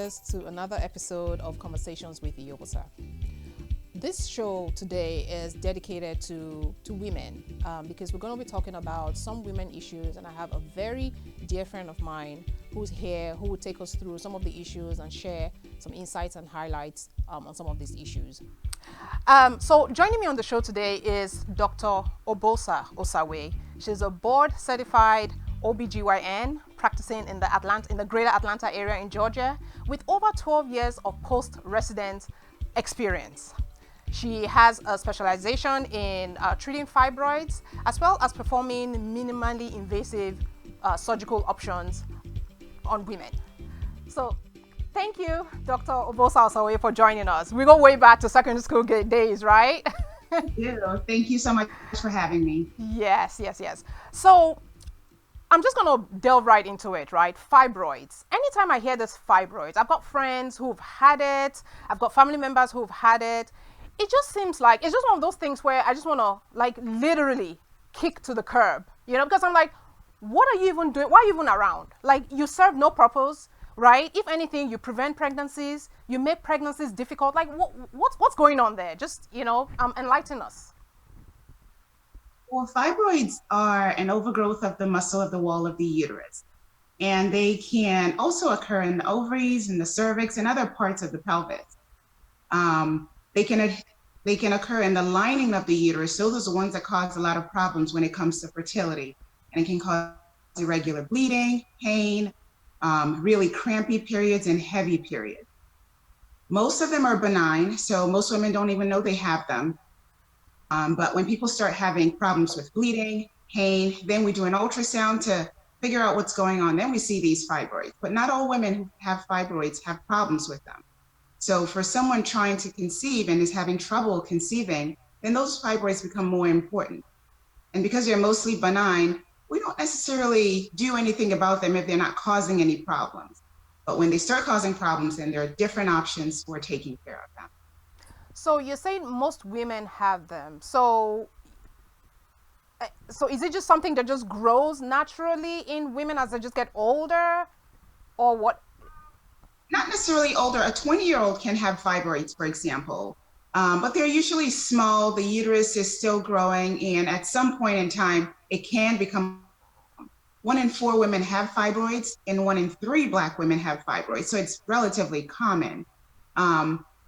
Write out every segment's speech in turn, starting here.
listeners, to another episode of Conversations with Osawe. This show today is dedicated to women because we're going to be talking about some women issues, and I have a very dear friend of mine who's here who will take us through some of the issues and share some insights and highlights on some of these issues. So joining me on the show today is Dr. Osawe. She's a board certified OBGYN practicing in the greater Atlanta area in Georgia with over 12 years of post-resident experience. She has a specialization in treating fibroids as well as performing minimally invasive surgical options on women. So thank you, Dr. Osawe, for joining us. We go way back to secondary school days, right? Thank you so much for having me. Yes. So I'm just going to delve right into it, right? Fibroids. Anytime I hear this fibroids, I've got friends who've had it. I've got family members who've had it. It just seems like it's just one of those things where I just want to literally kick to the curb, because I'm like, what are you even doing? Why are you even around? Like, you serve no purpose, right? If anything, you prevent pregnancies, you make pregnancies difficult. Like, what's going on there? Just, enlighten us. Well, fibroids are an overgrowth of the muscle of the wall of the uterus, and they can also occur in the ovaries and the cervix and other parts of the pelvis. They can occur in the lining of the uterus. So those are the ones that cause a lot of problems when it comes to fertility, and it can cause irregular bleeding, pain, really crampy periods and heavy periods. Most of them are benign, so most women don't even know they have them. But when people start having problems with bleeding, pain, then we do an ultrasound to figure out what's going on. Then we see these fibroids. But not all women who have fibroids have problems with them. So for someone trying to conceive and is having trouble conceiving, then those fibroids become more important. And because they're mostly benign, we don't necessarily do anything about them if they're not causing any problems. But when they start causing problems, then there are different options for taking care of them. So you're saying most women have them. So is it just something that just grows naturally in women as they just get older, or what? Not necessarily older. A 20-year-old can have fibroids, for example, but they're usually small. The uterus is still growing, and at some point in time, it can become. 1 in 4 women have fibroids, and 1 in 3 Black women have fibroids. So it's relatively common.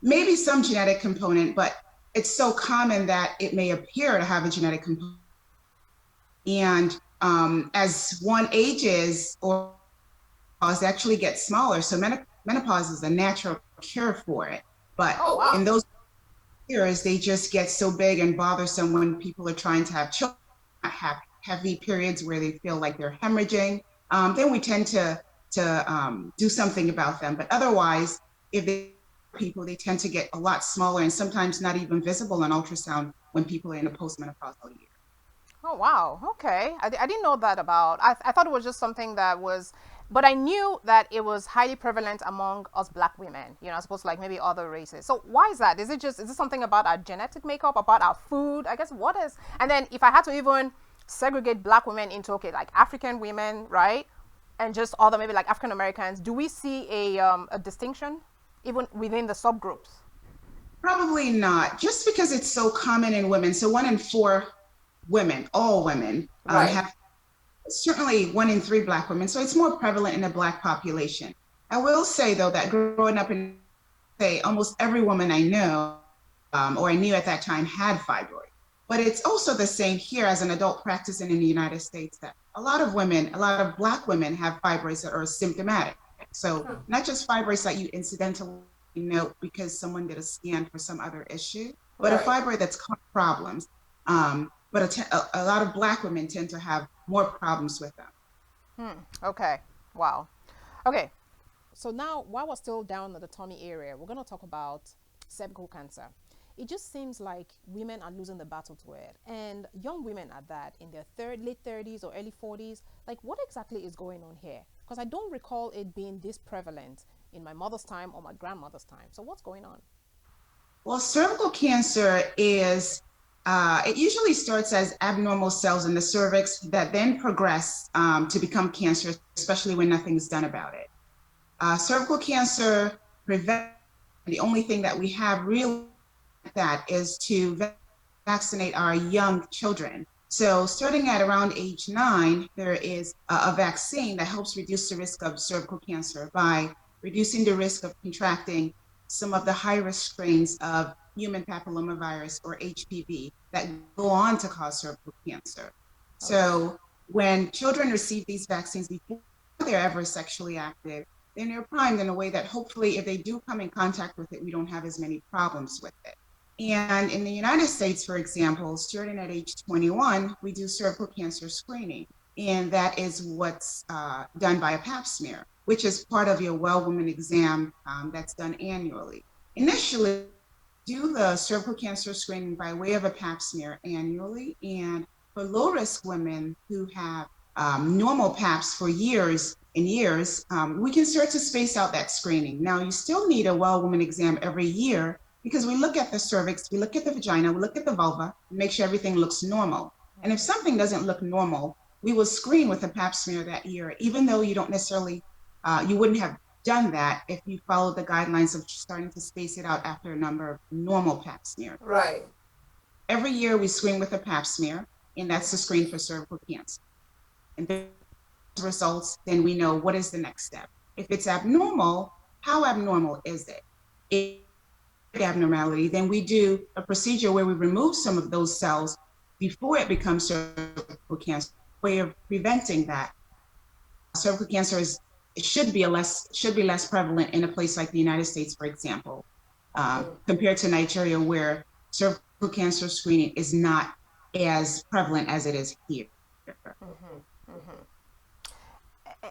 Maybe some genetic component, but it's so common that it may appear to have a genetic component. And as one ages, or actually get smaller. So menopause is a natural cure for it. But in those years, they just get so big and bothersome when people are trying to have children, have heavy periods where they feel like they're hemorrhaging. Then we tend to do something about them. But otherwise, if they tend to get a lot smaller and sometimes not even visible on ultrasound when people are in a postmenopausal year. Oh, wow. Okay. I didn't know that about. I thought it was just something that was, but I knew that it was highly prevalent among us Black women, as opposed to maybe other races. So why is that? Is it something about our genetic makeup, about our food? I guess what is, and then if I had to even segregate Black women into, like African women, right? And just other maybe like African Americans, do we see a distinction even within the subgroups? Probably not, just because it's so common in women. So 1 in 4 women, all women, right, have, certainly 1 in 3 Black women. So it's more prevalent in the Black population. I will say, though, that growing up in, say, almost every woman I know, or I knew at that time, had fibroids. But it's also the same here as an adult practicing in the United States, that a lot of Black women have fibroids that are symptomatic. So not just fibroids that you incidentally note because someone did a scan for some other issue, but a fibroid that's caused problems. But a lot of Black women tend to have more problems with them. Okay. Wow. Okay. So now, while we're still down at the tummy area, we're going to talk about cervical cancer. It just seems like women are losing the battle to it, and young women at that, in their late 30s or early 40s. Like, what exactly is going on here? Because I don't recall it being this prevalent in my mother's time or my grandmother's time. So what's going on? Well, cervical cancer is, it usually starts as abnormal cells in the cervix that then progress to become cancer, especially when nothing's done about it. Cervical cancer prevention, the only thing that we have really that is to vaccinate our young children. So starting at around age 9, there is a vaccine that helps reduce the risk of cervical cancer by reducing the risk of contracting some of the high-risk strains of human papillomavirus or HPV that go on to cause cervical cancer. So when children receive these vaccines before they're ever sexually active, then they're primed in a way that hopefully if they do come in contact with it, we don't have as many problems with it. And in the United States, for example, starting at age 21, we do cervical cancer screening. And that is what's done by a pap smear, which is part of your well woman exam that's done annually. Initially, do the cervical cancer screening by way of a pap smear annually. And for low risk women who have normal paps for years and years, we can start to space out that screening. Now, you still need a well woman exam every year because we look at the cervix, we look at the vagina, we look at the vulva, and make sure everything looks normal. And if something doesn't look normal, we will screen with a pap smear that year, even though you don't necessarily, you wouldn't have done that if you followed the guidelines of starting to space it out after a number of normal pap smears. Right. Every year we screen with a pap smear, and that's the screen for cervical cancer. And the results, then we know what is the next step. If it's abnormal, how abnormal is it? If abnormality, then we do a procedure where we remove some of those cells before it becomes cervical cancer. Way of preventing that. Cervical cancer is it should be less prevalent in a place like the United States, for example, compared to Nigeria, where cervical cancer screening is not as prevalent as it is here.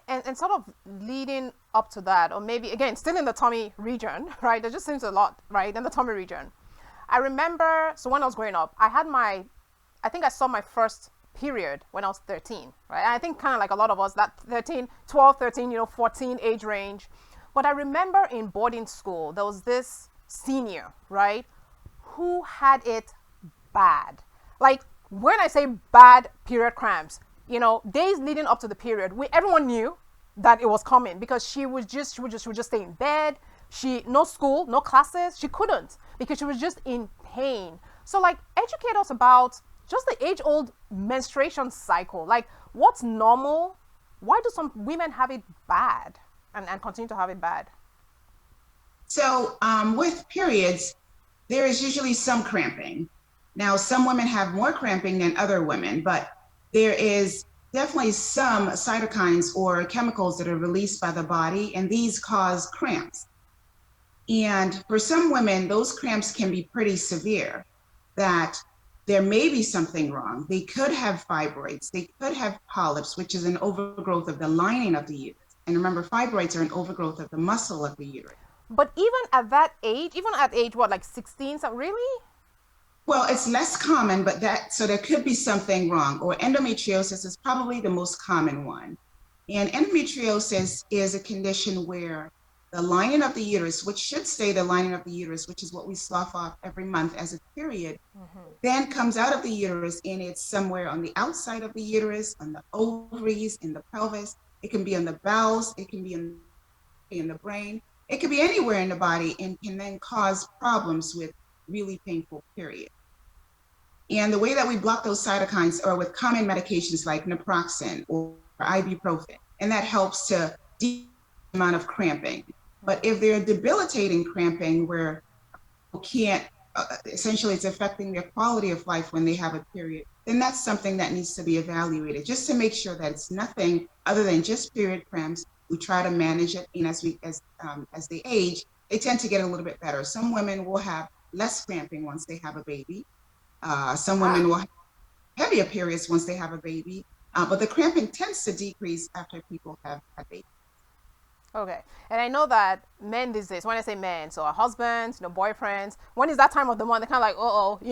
And sort of leading up to that, or maybe again still in the tummy region, right? There just seems a lot, right, in the tummy region. I remember, so when I was growing up, I think I saw my first period when I was 13, right? And I think kind of like a lot of us, that 12, 13, 14 age range. But I remember in boarding school, there was this senior, right, who had it bad. Like when I say bad period cramps, days leading up to the period, everyone knew that it was coming because she would just stay in bed. No school, no classes. She couldn't because she was just in pain. So like educate us about just the age-old menstruation cycle. Like what's normal? Why do some women have it bad and continue to have it bad? So with periods, there is usually some cramping. Now, some women have more cramping than other women, but there is definitely some cytokines or chemicals that are released by the body, and these cause cramps. And for some women, those cramps can be pretty severe, that there may be something wrong. They could have fibroids, they could have polyps, which is an overgrowth of the lining of the uterus. And remember, fibroids are an overgrowth of the muscle of the uterus. But even at that age, what, like 16, so really? Well, it's less common, but so there could be something wrong. Or endometriosis is probably the most common one. And endometriosis is a condition where the lining of the uterus, which should stay the lining of the uterus, which is what we slough off every month as a period, then comes out of the uterus, and it's somewhere on the outside of the uterus, on the ovaries, in the pelvis. It can be on the bowels, it can be in the brain, it could be anywhere in the body, and can then cause problems with really painful periods. And the way that we block those cytokines are with common medications like naproxen or ibuprofen, and that helps to decrease the amount of cramping. But if they're debilitating cramping where people can't, essentially it's affecting their quality of life when they have a period, then that's something that needs to be evaluated just to make sure that it's nothing other than just period cramps. We try to manage it, and as they age, they tend to get a little bit better. Some women will have less cramping once they have a baby. Some women will have heavier periods once they have a baby, but the cramping tends to decrease after people have a baby. Okay. And I know that men these days, when I say men, so our husbands, boyfriends, when is that time of the month? They're kind of like,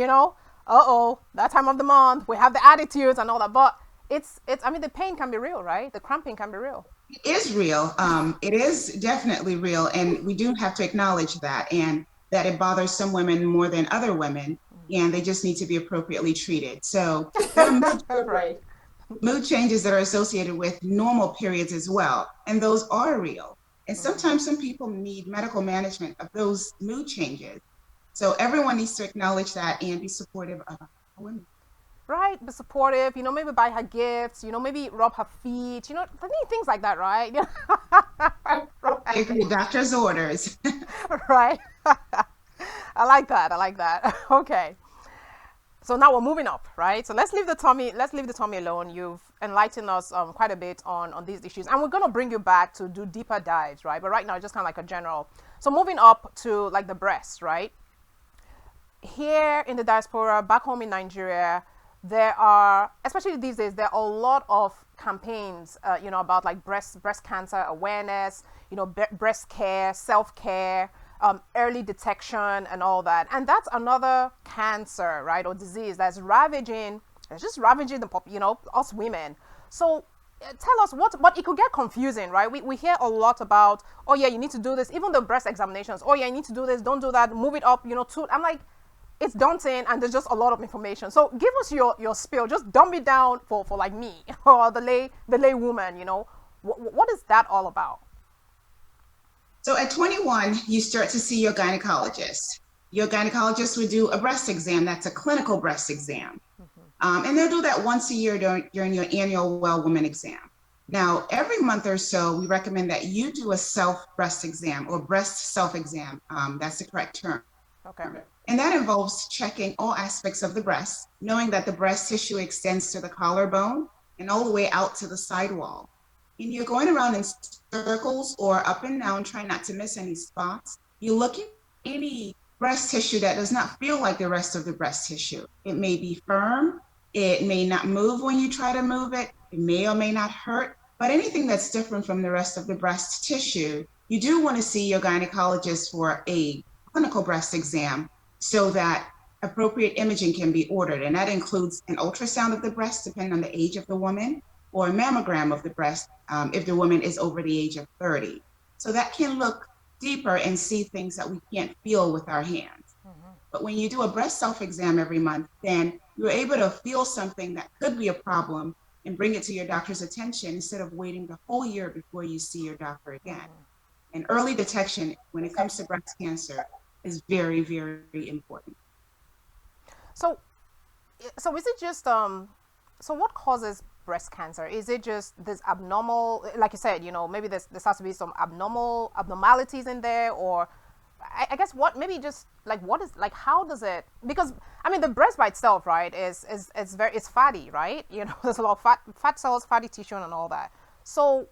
that time of the month, we have the attitudes and all that. But the pain can be real, right? The cramping can be real. It is real. It is definitely real. And we do have to acknowledge that, and that it bothers some women more than other women, and they just need to be appropriately treated. So there are mood changes that are associated with normal periods as well, and those are real. And sometimes some people need medical management of those mood changes. So everyone needs to acknowledge that and be supportive of women. Right, be supportive, maybe buy her gifts, maybe rub her feet, things like that, right? I agree with doctor's orders. Right. I like that. I like that. Okay. So now we're moving up, right? So let's leave the tummy alone. You've enlightened us quite a bit on these issues, and we're gonna bring you back to do deeper dives, right? But right now, just kind of like a general. So moving up to like the breast, right? Here in the diaspora, back home in Nigeria, there are, especially these days, there are a lot of campaigns, about like breast cancer awareness, breast care, self care, early detection, and all that. And that's another cancer, right, or disease that's ravaging, it's just ravaging us women. So tell us what it could get confusing, right? We hear a lot about, oh yeah, you need to do this, even the breast examinations. Oh yeah, you need to do this, don't do that, move it up, to. I'm like, it's daunting and there's just a lot of information. So give us your spiel. Just dumb it down for like me or the lay woman. What is that all about? So at 21, you start to see your gynecologist. Your gynecologist would do a breast exam. That's a clinical breast exam. And they'll do that once a year during your annual well woman exam. Now, every month or so, we recommend that you do a self breast exam or breast self exam. That's the correct term. Okay. And that involves checking all aspects of the breast, knowing that the breast tissue extends to the collarbone and all the way out to the sidewall. And you're going around in circles or up and down, trying not to miss any spots. You're looking at any breast tissue that does not feel like the rest of the breast tissue. It may be firm, it may not move when you try to move it, it may or may not hurt, but anything that's different from the rest of the breast tissue, you do want to see your gynecologist for a clinical breast exam so that appropriate imaging can be ordered. And that includes an ultrasound of the breast, depending on the age of the woman, or a mammogram of the breast if the woman is over the age of 30. So that can look deeper and see things that we can't feel with our hands. But when you do a breast self-exam every month, then you're able to feel something that could be a problem and bring it to your doctor's attention instead of waiting the whole year before you see your doctor again. And early detection when it comes to breast cancer is very, very important. So is it just so what causes breast cancer? Is it just this abnormal, like you said, maybe this has to be some abnormalities in there, or I guess what, maybe just like what is, like, how does it, because I mean the breast by itself, right, is it's fatty, right? There's a lot of fat cells, fatty tissue, and all that. So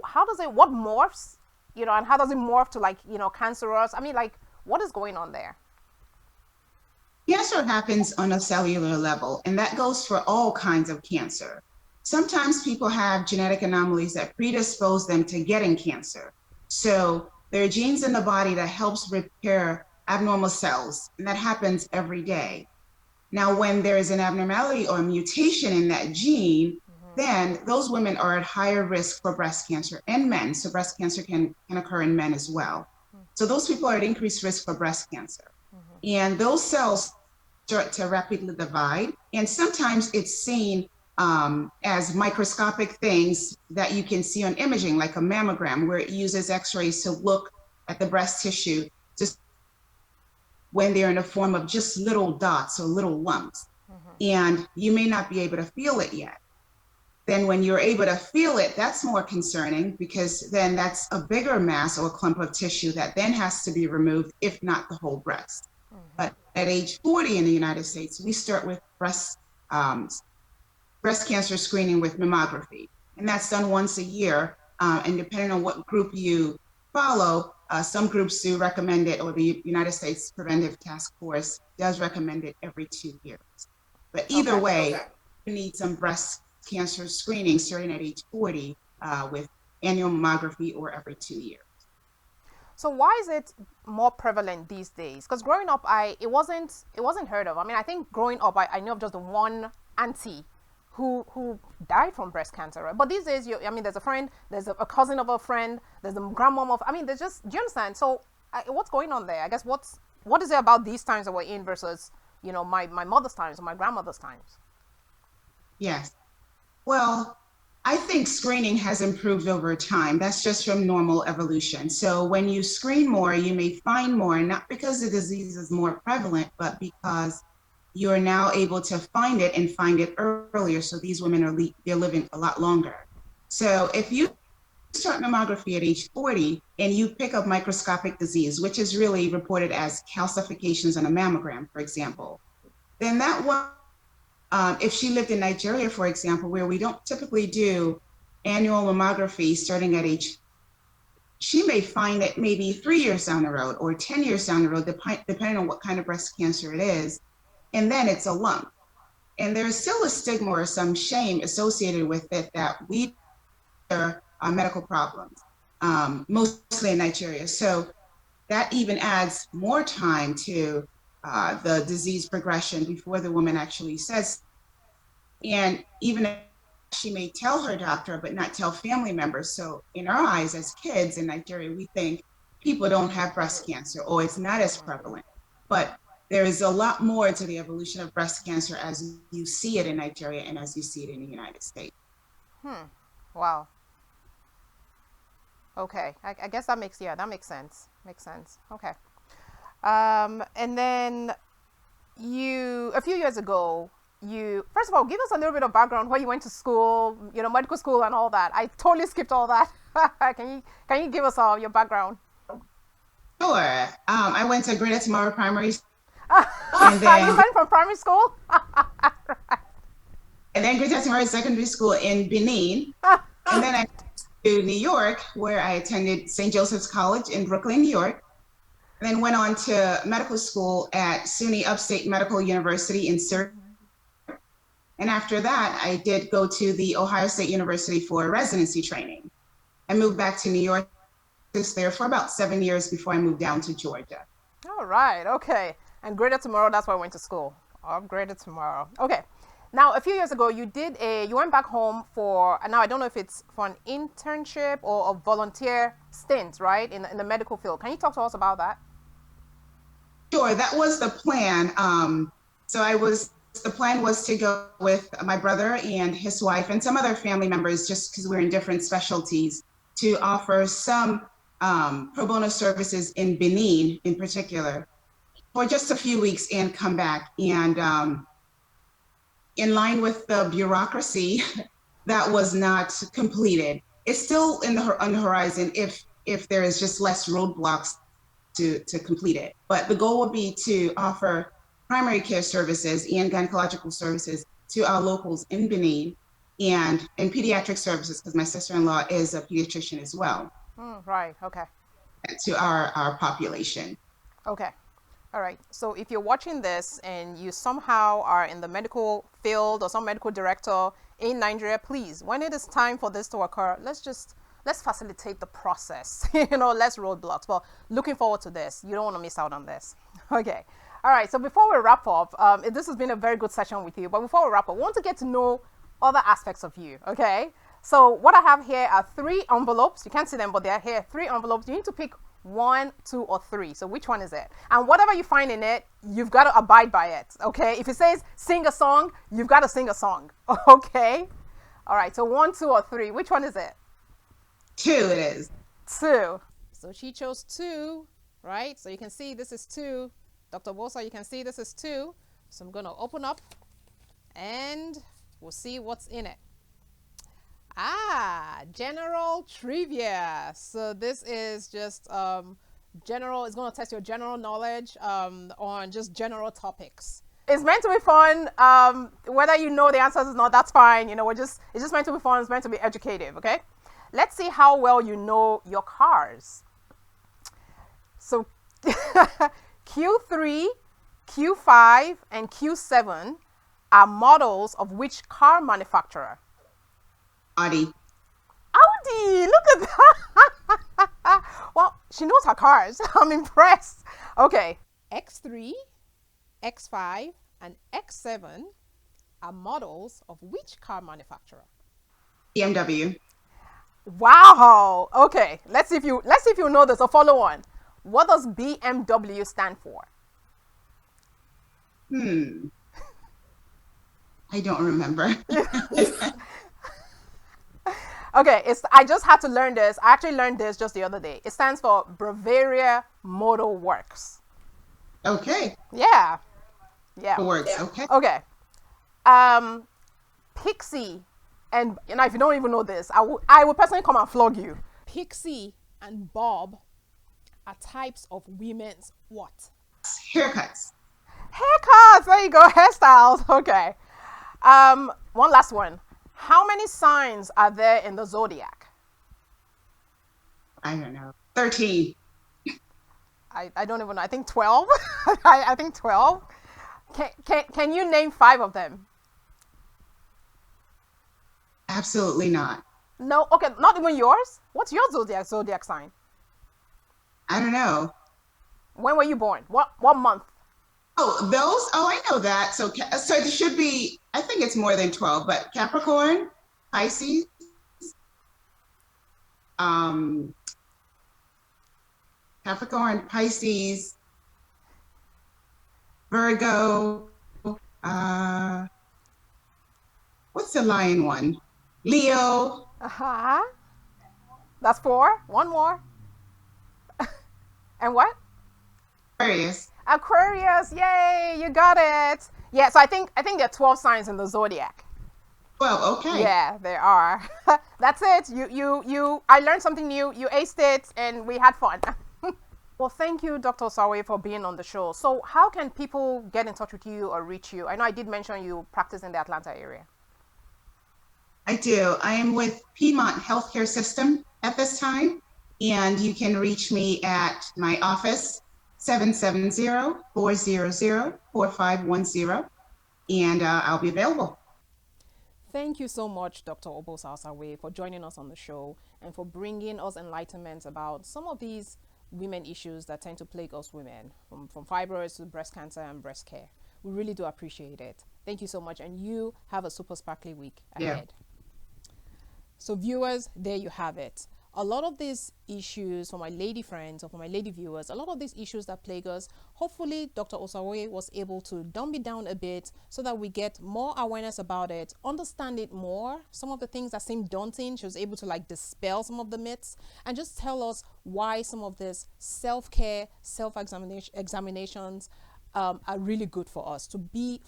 how does it, what morphs, and how does it morph to, like, cancerous? I mean, like, what is going on there? Cancer happens on a cellular level, and that goes for all kinds of cancer. Sometimes people have genetic anomalies that predispose them to getting cancer. So there are genes in the body that helps repair abnormal cells, and that happens every day. Now, when there is an abnormality or a mutation in that gene, then those women are at higher risk for breast cancer, and men. So breast cancer can occur in men as well. So those people are at increased risk for breast cancer. And those cells start to rapidly divide. And sometimes it's seen as microscopic things that you can see on imaging, like a mammogram, where it uses x-rays to look at the breast tissue just when they're in the form of just little dots or little lumps. And you may not be able to feel it yet. Then when you're able to feel it, that's more concerning, because then that's a bigger mass or clump of tissue that then has to be removed, if not the whole breast. But at age 40 in the United States, we start with breast cancer screening with mammography. And that's done once a year. And depending on what group you follow, some groups do recommend it, or the United States Preventive Task Force does recommend it every 2 years. But either way, you need some breast cancer screening starting at age 40 with annual mammography or every 2 years. So why is it more prevalent these days? Because growing up, it wasn't heard of. I mean, I think growing up, I knew of just the one auntie who died from breast cancer, right? But these days, there's a friend, there's a cousin of a friend, there's a grandmom of, there's just, do you understand? So what's going on there? I guess what is it about these times that we're in versus, my mother's times or my grandmother's times? Yes. Well, I think screening has improved over time. That's just from normal evolution. So when you screen more, you may find more, not because the disease is more prevalent, but because you're now able to find it and find it earlier. So these women they're living a lot longer. So if you start mammography at age 40 and you pick up microscopic disease, which is really reported as calcifications on a mammogram, for example, then that one, if she lived in Nigeria, for example, where we don't typically do annual mammography starting at age, she may find it maybe 3 years down the road or 10 years down the road, depending on what kind of breast cancer it is. And then it's a lump. And there's still a stigma or some shame associated with it that we are medical problems, mostly in Nigeria. So that even adds more time to the disease progression before the woman actually says. And even if she may tell her doctor, but not tell family members. So in our eyes as kids in Nigeria, we think people don't have breast cancer or it's not as prevalent. But there is a lot more to the evolution of breast cancer as you see it in Nigeria and as you see it in the United States. Wow. Okay. I guess that makes, yeah, that makes sense. Makes sense. Okay. And then a few years ago, first of all, give us a little bit of background where you went to school, medical school and all that. I totally skipped all that. Can you give us all your background? Sure. I went to Greater Tomorrow Primary School, and then you started from primary school? And then Greater Tomorrow Secondary School in Benin. And then I went to New York, where I attended St. Joseph's College in Brooklyn, New York. And then went on to medical school at SUNY Upstate Medical University in Cervical. And after that, I did go to the Ohio State University for residency training. I moved back to New York, was there for about 7 years before I moved down to Georgia. All right, okay. And Greater Tomorrow, that's where I went to school. Greater Tomorrow. Okay. Now, a few years ago, you went back home for, now I don't know if it's for an internship or a volunteer stint, right, in the medical field. Can you talk to us about that? Sure, that was the plan. The plan was to go with my brother and his wife and some other family members, just because we're in different specialties, to offer some pro bono services in Benin in particular for just a few weeks and come back. And in line with the bureaucracy, that was not completed. It's still on the horizon if there is just less roadblocks to complete it. But the goal would be to offer primary care services and gynecological services to our locals in Benin and pediatric services, because my sister-in-law is a pediatrician as well. Right, okay. To our population. Okay. All right. So if you're watching this and you somehow are in the medical field or some medical director in Nigeria, please, when it is time for this to occur, let's facilitate the process, less roadblocks. But looking forward to this. You don't want to miss out on this. Okay. All right. So before we wrap up, this has been a very good session with you. But before we wrap up, we want to get to know other aspects of you. Okay. So what I have here are 3 envelopes. You can't see them, but they're here. 3 envelopes. You need to pick 1, 2, or 3. So which one is it? And whatever you find in it, you've got to abide by it. Okay. If it says sing a song, you've got to sing a song. Okay. All right. So 1, 2, or 3. Which one is it? 2 it is. 2. So she chose 2, right? So you can see this is 2. Dr. Bosa, you can see this is 2. So I'm going to open up and we'll see what's in it. General trivia. So this is just general, it's going to test your general knowledge on just general topics. It's meant to be fun. Whether you know the answers or not, that's fine. It's just meant to be fun. It's meant to be educative, okay? Let's see how well you know your cars. So Q3, Q5, and Q7 are models of which car manufacturer? Audi. Look at that. Well, she knows her cars. I'm impressed. Okay. X3, X5, and X7 are models of which car manufacturer? BMW. Wow. Okay. Let's see if you know this. A follow on. What does BMW stand for? I don't remember. Okay, I just had to learn this. I actually learned this just the other day. It stands for Bavaria Motor Works. Okay. Yeah. Yeah. It works. Okay. Okay. Pixie and if you don't even know this, I will personally come and flog you. Pixie and Bob are types of women's what? Haircuts. Haircuts. There you go. Hairstyles. Okay. One last one. How many signs are there in the zodiac? I don't know. 13. I don't even know. I think 12. I think 12. Can you name 5 of them? Absolutely not. No. Okay. Not even yours. What's your zodiac sign? I don't know. When were you born? What month? Oh, those? Oh, I know that. So it should be, I think it's more than 12, but Capricorn, Pisces, Capricorn, Pisces, Virgo, what's the lion one? Leo. Uh-huh. That's 4. One more. And what? Aquarius. Aquarius. Yay, you got it. Yeah, so I think there are 12 signs in the zodiac. Well, okay. Yeah, there are. That's it. You I learned something new. You aced it and we had fun. Well, thank you, Dr. Osawe, for being on the show. So how can people get in touch with you or reach you? I know I did mention you practice in the Atlanta area. I do. I am with Piedmont Healthcare System at this time, and you can reach me at my office, 770-400-4510, and I'll be available. Thank you so much, Dr. Osawe, for joining us on the show and for bringing us enlightenment about some of these women issues that tend to plague us women, from fibroids to breast cancer and breast care. We really do appreciate it. Thank you so much, and you have a super sparkly week ahead. So viewers, there you have it. A lot of these issues for my lady friends or for my lady viewers, a lot of these issues that plague us, hopefully Dr. Osawe was able to dumb it down a bit so that we get more awareness about it, understand it more. Some of the things that seem daunting, she was able to like dispel some of the myths and just tell us why some of this self-care, self-examinations are really good for us to be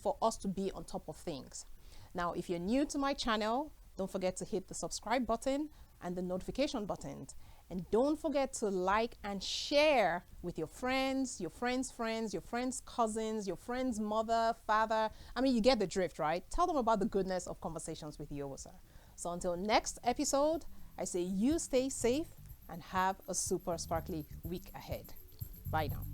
on top of things. Now, if you're new to my channel, don't forget to hit the subscribe button and the notification buttons. And don't forget to like and share with your friends, your friends' friends, your friends' cousins, your friends' mother, father. I mean, you get the drift, right? Tell them about the goodness of Conversations with Yowosa. So until next episode, I say you stay safe and have a super sparkly week ahead. Bye now.